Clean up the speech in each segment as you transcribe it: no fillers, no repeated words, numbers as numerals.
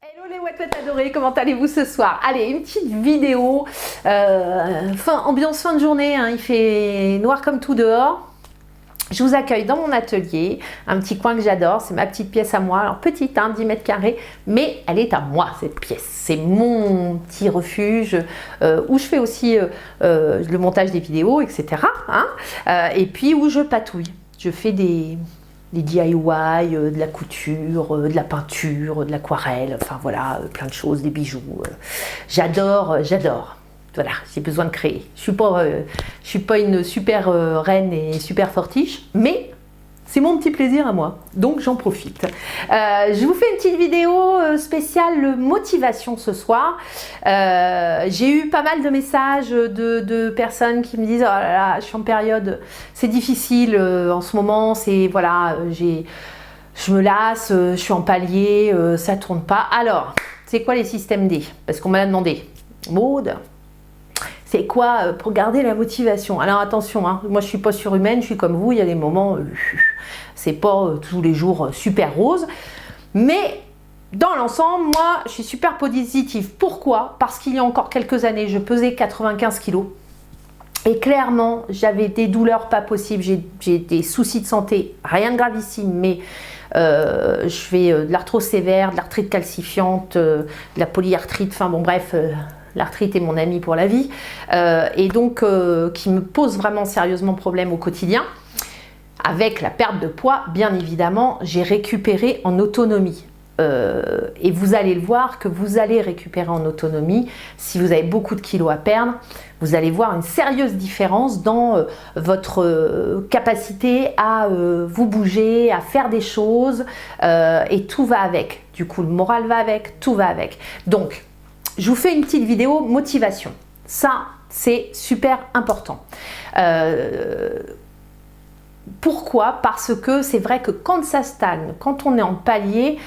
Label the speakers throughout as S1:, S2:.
S1: Hello les Wet adorés, comment allez-vous ce soir? Allez, une petite vidéo, ambiance fin de journée, hein, il fait noir comme tout dehors. Je vous accueille dans mon atelier, un petit coin que j'adore, c'est ma petite pièce à moi, alors petite, hein, 10 mètres carrés, mais elle est à moi cette pièce, c'est mon petit refuge où je fais aussi le montage des vidéos, etc. Hein, et puis où je patouille, je fais des DIY, de la couture, de la peinture, de l'aquarelle, enfin voilà, plein de choses, des bijoux. J'adore. Voilà, j'ai besoin de créer. Je suis pas une super reine et super fortiche, mais c'est mon petit plaisir à moi, donc j'en profite. Je vous fais une petite vidéo spéciale motivation ce soir. J'ai eu pas mal de messages de personnes qui me disent « Oh là là, je suis en période, c'est difficile en ce moment, c'est voilà, je me lasse, je suis en palier, ça tourne pas. » Alors, c'est quoi les systèmes D? Parce qu'on m'a demandé. Maude, c'est quoi pour garder la motivation? Alors attention, hein, moi je suis pas surhumaine, je suis comme vous, il y a des moments, c'est pas tous les jours super rose, mais dans l'ensemble, moi je suis super positive. Pourquoi? Parce qu'il y a encore quelques années, je pesais 95 kilos. Et clairement, j'avais des douleurs pas possibles, j'ai des soucis de santé, rien de gravissime, mais je fais de l'arthrose sévère, de l'arthrite calcifiante, de la polyarthrite, enfin bon bref, l'arthrite est mon amie pour la vie, et donc qui me pose vraiment sérieusement problème au quotidien. Avec la perte de poids, bien évidemment, j'ai récupéré en autonomie. Et vous allez le voir que vous allez récupérer en autonomie. Si vous avez beaucoup de kilos à perdre, vous allez voir une sérieuse différence dans votre capacité à vous bouger, à faire des choses, et tout va avec. Du coup, le moral va avec, tout va avec. Donc, je vous fais une petite vidéo motivation. Ça, c'est super important. Pourquoi? Parce que c'est vrai que quand ça stagne, quand on est en palier,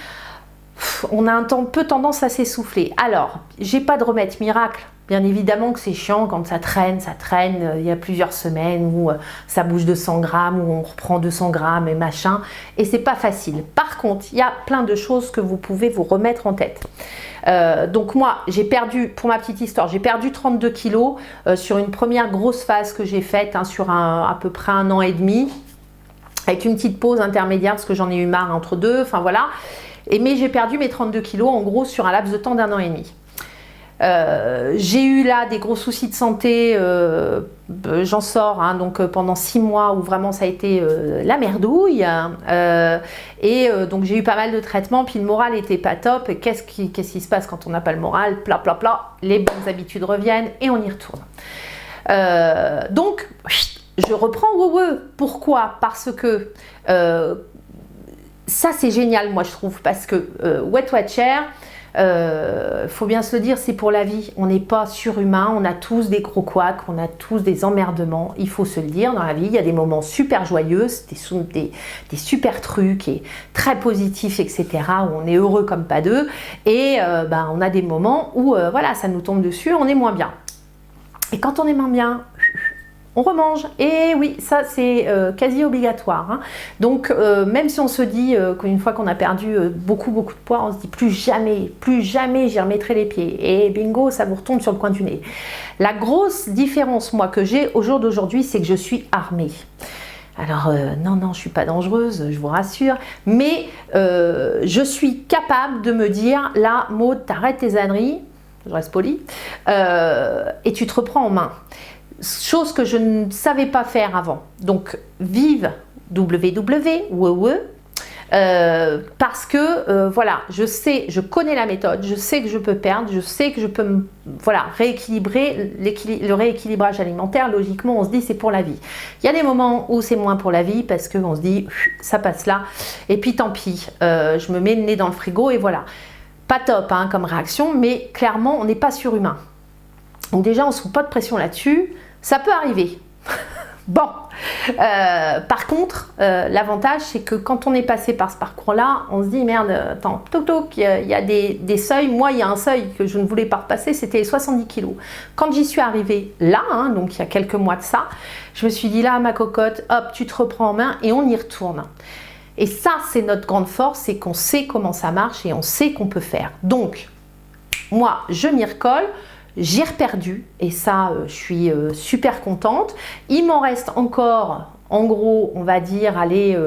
S1: on a peu tendance à s'essouffler. Alors, j'ai pas de remède miracle. Bien évidemment que c'est chiant quand ça traîne, il y a plusieurs semaines où ça bouge 200 grammes, où on reprend 200 grammes et machin, et c'est pas facile. Par contre, il y a plein de choses que vous pouvez vous remettre en tête. Donc moi, j'ai perdu, pour ma petite histoire, j'ai perdu 32 kilos sur une première grosse phase que j'ai faite, hein, sur à peu près 1 an et demi, avec une petite pause intermédiaire parce que j'en ai eu marre entre deux, enfin voilà. Mais j'ai perdu mes 32 kilos en gros sur un laps de temps d'1 an et demi. J'ai eu là des gros soucis de santé, j'en sors, hein, donc pendant 6 mois où vraiment ça a été la merdouille, hein, donc j'ai eu pas mal de traitements, puis le moral était pas top. Et qu'est-ce qui se passe quand on n'a pas le moral? Plat, les bonnes habitudes reviennent et on y retourne. Donc je reprends Pourquoi? Parce que ça c'est génial, moi je trouve, parce que Wet Watcher, faut bien se le dire, c'est pour la vie. On n'est pas surhumain, on a tous des gros couacs, on a tous des emmerdements, il faut se le dire. Dans la vie, il y a des moments super joyeux, des super trucs et très positifs, etc., où on est heureux comme pas deux, et on a des moments où voilà, ça nous tombe dessus, on est moins bien. Et quand on est moins bien, on remange, et oui, ça c'est quasi obligatoire, hein. Donc même si on se dit qu'une fois qu'on a perdu beaucoup de poids, on se dit plus jamais j'y remettrai les pieds, et bingo, ça vous retombe sur le coin du nez. La grosse différence, moi, que j'ai au jour d'aujourd'hui, c'est que je suis armée. Alors non, je suis pas dangereuse, je vous rassure, mais je suis capable de me dire, là, Maud, t'arrêtes tes âneries, je reste polie, et tu te reprends en main. Chose que je ne savais pas faire avant. Donc vive parce que voilà, je connais la méthode, je sais que je peux perdre, je sais que je peux rééquilibrer. Le rééquilibrage alimentaire, logiquement on se dit c'est pour la vie. Il y a des moments où c'est moins pour la vie parce qu'on se dit ça passe là, et puis tant pis, je me mets le nez dans le frigo et voilà. Pas top, hein, comme réaction, mais clairement on n'est pas surhumain. Donc déjà on ne se fout pas de pression là-dessus. Ça peut arriver. Bon, par contre, l'avantage, c'est que quand on est passé par ce parcours-là, on se dit, merde, attends, il y a des seuils. Moi, il y a un seuil que je ne voulais pas repasser, c'était les 70 kilos. Quand j'y suis arrivée là, hein, donc il y a quelques mois de ça, je me suis dit, là, ma cocotte, hop, tu te reprends en main et on y retourne. Et ça, c'est notre grande force, c'est qu'on sait comment ça marche et on sait qu'on peut faire. Donc, moi, je m'y recolle. J'ai reperdu et ça, je suis super contente. Il m'en reste encore, en gros, on va dire, allez,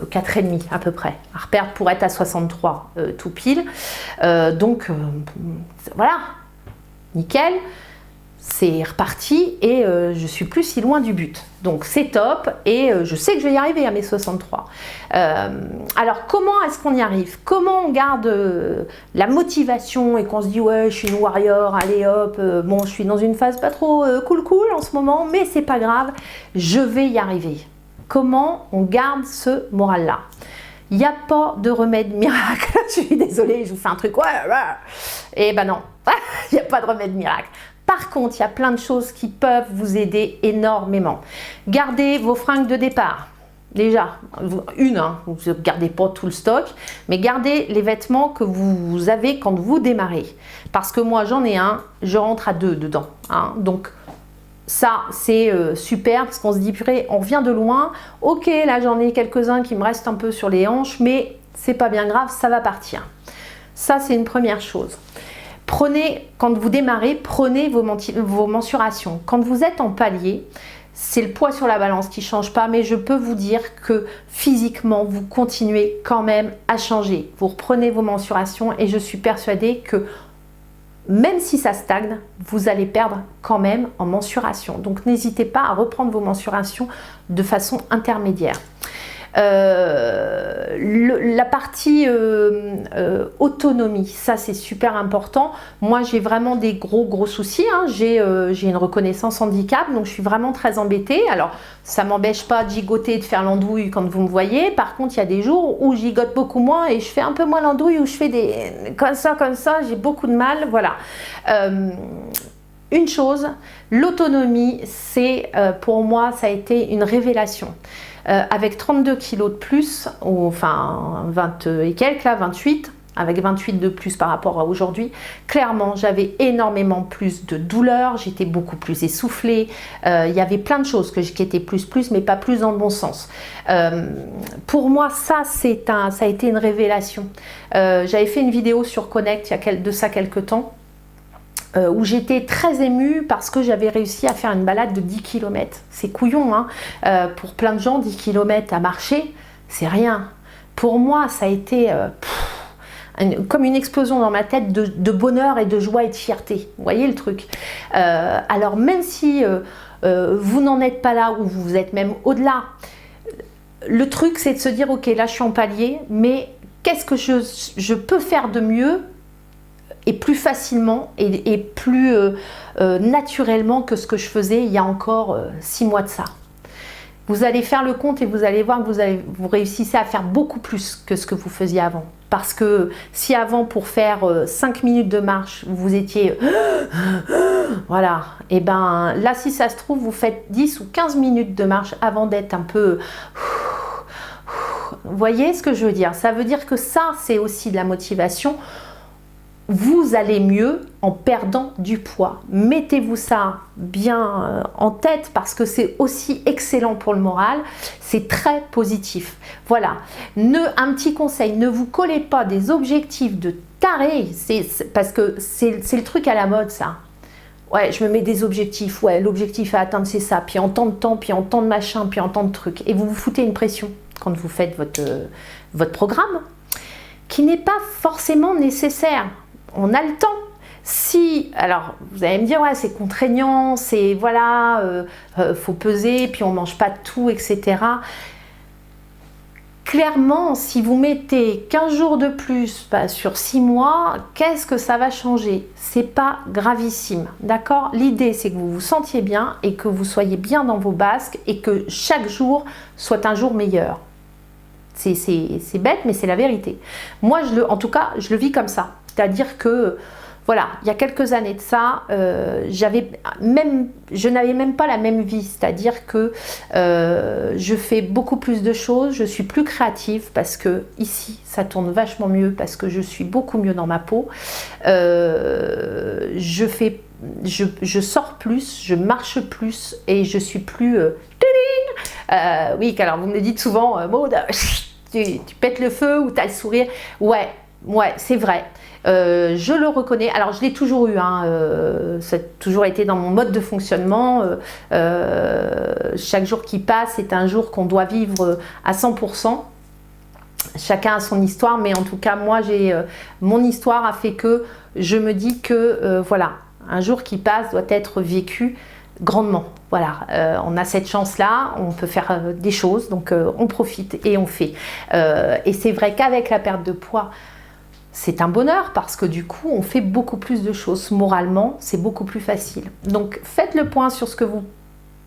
S1: 4,5 à peu près à reperdre pour être à 63 tout pile. Donc, voilà, nickel. C'est reparti et je suis plus si loin du but. Donc c'est top et je sais que je vais y arriver à mes 63. Alors comment est-ce qu'on y arrive? Comment on garde la motivation et qu'on se dit ouais je suis une warrior, allez hop, bon je suis dans une phase pas trop cool en ce moment mais c'est pas grave, je vais y arriver. Comment on garde ce moral-là? Il n'y a pas de remède miracle. Je suis désolée, je vous fais un truc. Ouais. Et ben non, il n'y a pas de remède miracle. Par contre, il y a plein de choses qui peuvent vous aider énormément. Gardez vos fringues de départ. Déjà, une, hein, vous ne gardez pas tout le stock, mais gardez les vêtements que vous avez quand vous démarrez. Parce que moi, j'en ai un, je rentre à 2 dedans. Hein, donc, ça, c'est super parce qu'on se dit, purée, on revient de loin. Ok, là, j'en ai quelques-uns qui me restent un peu sur les hanches, mais c'est pas bien grave, ça va partir. Ça, c'est une première chose. Prenez, quand vous démarrez, prenez vos mensurations. Quand vous êtes en palier, c'est le poids sur la balance qui ne change pas, mais je peux vous dire que physiquement, vous continuez quand même à changer. Vous reprenez vos mensurations et je suis persuadée que même si ça stagne, vous allez perdre quand même en mensuration. Donc n'hésitez pas à reprendre vos mensurations de façon intermédiaire. La partie autonomie, ça c'est super important. Moi j'ai vraiment des gros soucis, hein. J'ai une reconnaissance handicap, donc je suis vraiment très embêtée. Alors ça m'empêche pas de gigoter et de faire l'andouille quand vous me voyez. Par contre il y a des jours où je gigote beaucoup moins et je fais un peu moins l'andouille, où je fais des comme ça, j'ai beaucoup de mal, voilà. Une chose, l'autonomie, c'est pour moi ça a été une révélation. Avec 32 kilos de plus, ou enfin 20 et quelques, là, 28, avec 28 de plus par rapport à aujourd'hui, clairement j'avais énormément plus de douleur, j'étais beaucoup plus essoufflée, il y avait plein de choses qui étaient plus, mais pas plus dans le bon sens. Pour moi, ça a été une révélation. J'avais fait une vidéo sur Connect il y a de ça quelques temps, où j'étais très émue parce que j'avais réussi à faire une balade de 10 km. C'est couillon, hein, pour plein de gens, 10 km à marcher, c'est rien. Pour moi, ça a été comme une explosion dans ma tête de bonheur et de joie et de fierté. Vous voyez le truc? Alors même si vous n'en êtes pas là ou vous êtes même au-delà, le truc c'est de se dire ok, là je suis en palier, mais qu'est-ce que je peux faire de mieux et plus facilement et plus naturellement que ce que je faisais il y a encore 6 mois de ça. Vous allez faire le compte et vous allez voir que vous réussissez à faire beaucoup plus que ce que vous faisiez avant. Parce que si avant, pour faire 5 minutes de marche, vous étiez voilà, et ben là si ça se trouve, vous faites 10 ou 15 minutes de marche avant d'être un peu... Vous voyez ce que je veux dire? Ça veut dire que ça, c'est aussi de la motivation. Vous allez mieux en perdant du poids. Mettez-vous ça bien en tête parce que c'est aussi excellent pour le moral. C'est très positif. Voilà. Un petit conseil, ne vous collez pas des objectifs de taré. Parce que c'est le truc à la mode, ça. Ouais, je me mets des objectifs. Ouais, l'objectif à atteindre, c'est ça. Puis en temps de temps, puis en temps de machin, puis en temps de trucs. Et vous vous foutez une pression quand vous faites votre programme qui n'est pas forcément nécessaire. On a le temps. Si, alors vous allez me dire, ouais, c'est contraignant, c'est voilà, faut peser, puis on mange pas de tout, etc. Clairement, si vous mettez 15 jours de plus sur 6 mois, qu'est-ce que ça va changer? C'est pas gravissime, d'accord? L'idée, c'est que vous vous sentiez bien et que vous soyez bien dans vos basques et que chaque jour soit un jour meilleur. C'est bête, mais c'est la vérité. Moi, en tout cas, je le vis comme ça. C'est-à-dire que, voilà, il y a quelques années de ça, je n'avais même pas la même vie. C'est-à-dire que je fais beaucoup plus de choses, je suis plus créative parce que ici, ça tourne vachement mieux, parce que je suis beaucoup mieux dans ma peau. Je sors plus, je marche plus et je suis plus... oui, alors vous me le dites souvent, Maud, tu pètes le feu ou tu as le sourire. Ouais, c'est vrai. Je le reconnais. Alors, je l'ai toujours eu. Hein, ça a toujours été dans mon mode de fonctionnement. Chaque jour qui passe est un jour qu'on doit vivre à 100%. Chacun a son histoire, mais en tout cas, moi, mon histoire a fait que je me dis que, voilà, un jour qui passe doit être vécu grandement. Voilà, on a cette chance-là, on peut faire des choses, donc on profite et on fait. Et c'est vrai qu'avec la perte de poids, c'est un bonheur parce que du coup, on fait beaucoup plus de choses. Moralement, c'est beaucoup plus facile. Donc, faites le point sur ce que vous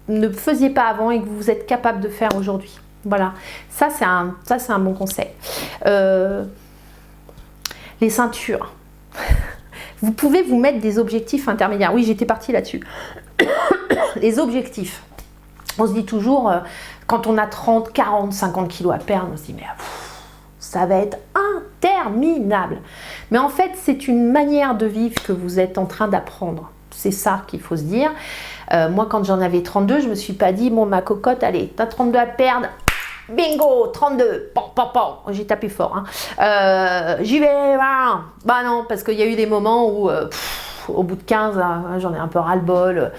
S1: ne faisiez pas avant et que vous êtes capable de faire aujourd'hui. Voilà, ça c'est un bon conseil. Les ceintures. Vous pouvez vous mettre des objectifs intermédiaires. Oui, j'étais partie là-dessus. Les objectifs. On se dit toujours, quand on a 30, 40, 50 kilos à perdre, on se dit, mais ça va être interminable. Mais en fait, c'est une manière de vivre que vous êtes en train d'apprendre. C'est ça qu'il faut se dire. Moi, quand j'en avais 32, je ne me suis pas dit, bon, ma cocotte, allez, t'as 32 à perdre. Bingo, 32, j'ai tapé fort. Hein. J'y vais, bah non, parce qu'il y a eu des moments où, au bout de 15, j'en ai un peu ras-le-bol.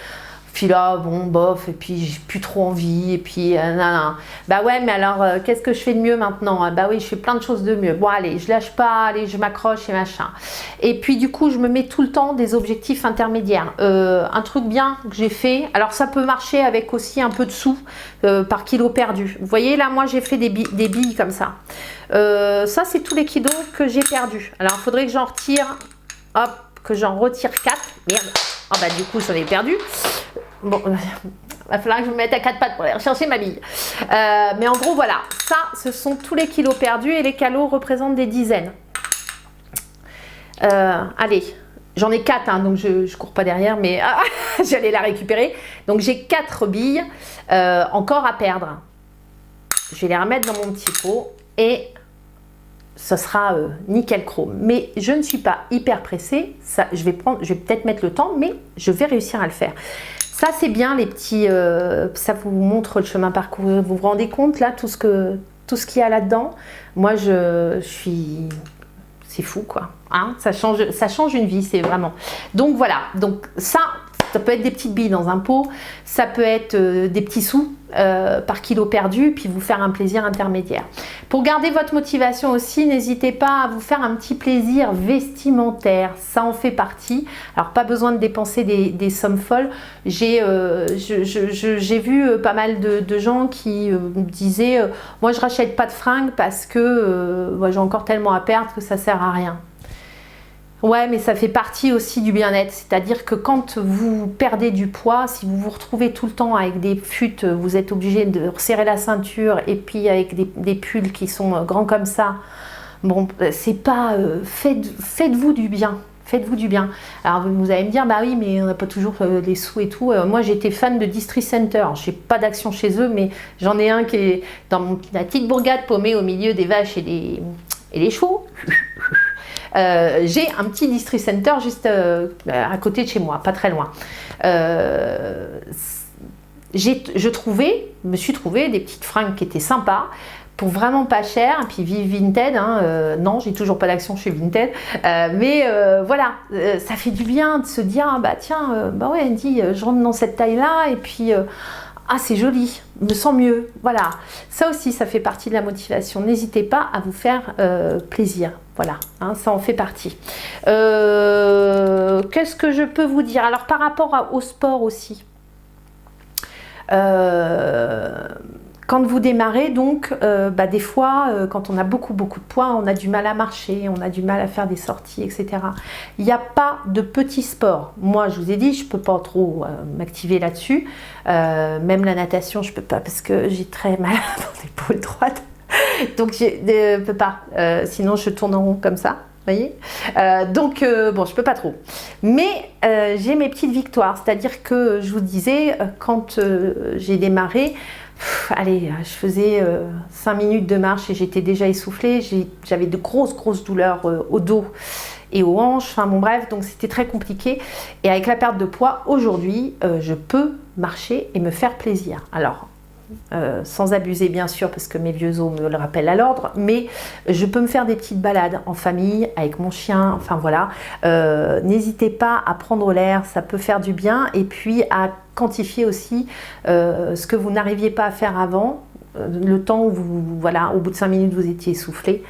S1: Puis là, bon, bof, et puis j'ai plus trop envie, et puis nan. Bah ouais, mais alors, qu'est-ce que je fais de mieux maintenant? Bah oui, je fais plein de choses de mieux. Bon, allez, je lâche pas, allez, je m'accroche et machin. Et puis du coup, je me mets tout le temps des objectifs intermédiaires. Un truc bien que j'ai fait, alors ça peut marcher avec aussi un peu de sous par kilo perdu. Vous voyez, là, moi, j'ai fait des billes comme ça. Ça, c'est tous les kilos que j'ai perdus. Alors, il faudrait que j'en retire, hop, que j'en retire 4. Merde. Ah bah du coup, j'en ai perdu. Bon, il va falloir que je me mette à 4 pattes pour aller rechercher ma bille. Mais en gros, voilà. Ça, ce sont tous les kilos perdus et les calots représentent des dizaines. Allez, j'en ai 4, hein, donc je ne cours pas derrière, mais j'allais la récupérer. Donc, j'ai 4 billes encore à perdre. Je vais les remettre dans mon petit pot et ce sera nickel chrome. Mais je ne suis pas hyper pressée. Ça, je vais peut-être mettre le temps, mais je vais réussir à le faire. Ça, c'est bien, les petits... ça vous montre le chemin parcouru. Vous vous rendez compte, là, tout ce qu'il y a là-dedans? Moi, je suis... C'est fou, quoi. Hein, ça change une vie, c'est vraiment... Donc, voilà. Donc, ça peut être des petites billes dans un pot. Ça peut être des petits sous par kilo perdu, puis vous faire un plaisir intermédiaire. Pour garder votre motivation aussi, n'hésitez pas à vous faire un petit plaisir vestimentaire. Ça en fait partie. Alors, pas besoin de dépenser des sommes folles. J'ai vu pas mal de gens qui me disaient moi, je rachète pas de fringues parce que moi, j'ai encore tellement à perdre que ça sert à rien. Ouais, mais ça fait partie aussi du bien-être. C'est-à-dire que quand vous perdez du poids, si vous vous retrouvez tout le temps avec des futes, vous êtes obligé de resserrer la ceinture et puis avec des pulls qui sont grands comme ça. Bon, c'est pas... faites-vous du bien. Faites-vous du bien. Alors vous allez me dire, bah oui, mais on n'a pas toujours les sous et tout. Moi, j'étais fan de District Center. Je n'ai pas d'action chez eux, mais j'en ai un qui est dans la petite bourgade paumée au milieu des vaches et des chevaux. J'ai un petit District Center juste à côté de chez moi, pas très loin. Je me suis trouvé des petites fringues qui étaient sympas pour vraiment pas cher, et puis vive Vinted, hein, non, j'ai toujours pas d'action chez Vinted, mais voilà, ça fait du bien de se dire, ah, bah tiens, bah ouais, Andy, je rentre dans cette taille-là, et puis... ah, c'est joli, je me sens mieux. Voilà, ça aussi, ça fait partie de la motivation. N'hésitez pas à vous faire plaisir. Voilà, hein, ça en fait partie. Qu'est-ce que je peux vous dire? Alors, par rapport au sport aussi, quand vous démarrez, donc, bah, des fois, quand on a beaucoup de poids, on a du mal à marcher, on a du mal à faire des sorties, etc. Il n'y a pas de petits sports. Moi, je vous ai dit, je ne peux pas trop m'activer là-dessus. Même la natation, je ne peux pas parce que j'ai très mal dans l'épaule droite. Donc, je ne peux pas. Sinon, je tourne en rond comme ça. Vous voyez, donc bon, je peux pas trop, mais j'ai mes petites victoires, c'est-à-dire que je vous disais, quand j'ai démarré, allez, je faisais 5 minutes de marche et j'étais déjà essoufflée, j'avais de grosses douleurs au dos et aux hanches, enfin bon bref, donc c'était très compliqué. Et avec la perte de poids, aujourd'hui, je peux marcher et me faire plaisir. Alors, sans abuser bien sûr, parce que mes vieux os me le rappellent à l'ordre, mais je peux me faire des petites balades en famille, avec mon chien, enfin voilà. N'hésitez pas à prendre l'air, ça peut faire du bien, et puis à quantifier aussi ce que vous n'arriviez pas à faire avant, le temps où vous, voilà, au bout de 5 minutes vous étiez essoufflé.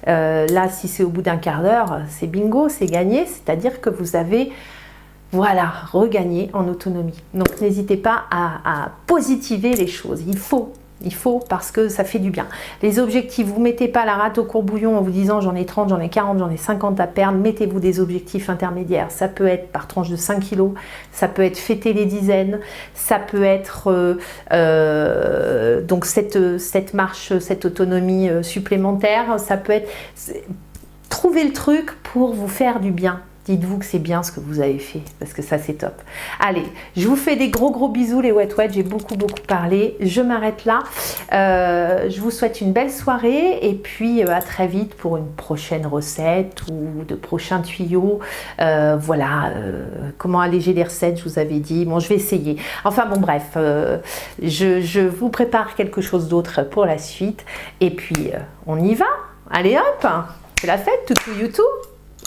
S1: Là, si c'est au bout d'un quart d'heure, c'est bingo, c'est gagné, c'est-à-dire que vous avez, voilà, regagné en autonomie. Donc n'hésitez pas à positiver les choses, il faut parce que ça fait du bien. Les objectifs, vous ne mettez pas la rate au courbouillon en vous disant j'en ai 30, j'en ai 40, j'en ai 50 à perdre. Mettez-vous des objectifs intermédiaires. Ça peut être par tranche de 5 kilos, ça peut être fêter les dizaines, ça peut être donc cette marche, cette autonomie supplémentaire. Ça peut être trouver le truc pour vous faire du bien. Dites-vous que c'est bien ce que vous avez fait, parce que ça c'est top. Allez, je vous fais des gros bisous les Wet Wet, j'ai beaucoup parlé. Je m'arrête là. Je vous souhaite une belle soirée et puis à très vite pour une prochaine recette ou de prochains tuyaux. Voilà, comment alléger les recettes, je vous avais dit. Bon, je vais essayer. Enfin bon, bref, je vous prépare quelque chose d'autre pour la suite. Et puis, on y va. Allez hop, c'est la fête, tout YouTube.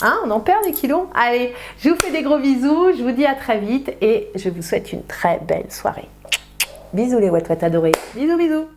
S1: Hein, on en perd des kilos. Allez, je vous fais des gros bisous, je vous dis à très vite et je vous souhaite une très belle soirée. Bisous les Wet Wet adorés. Bisous.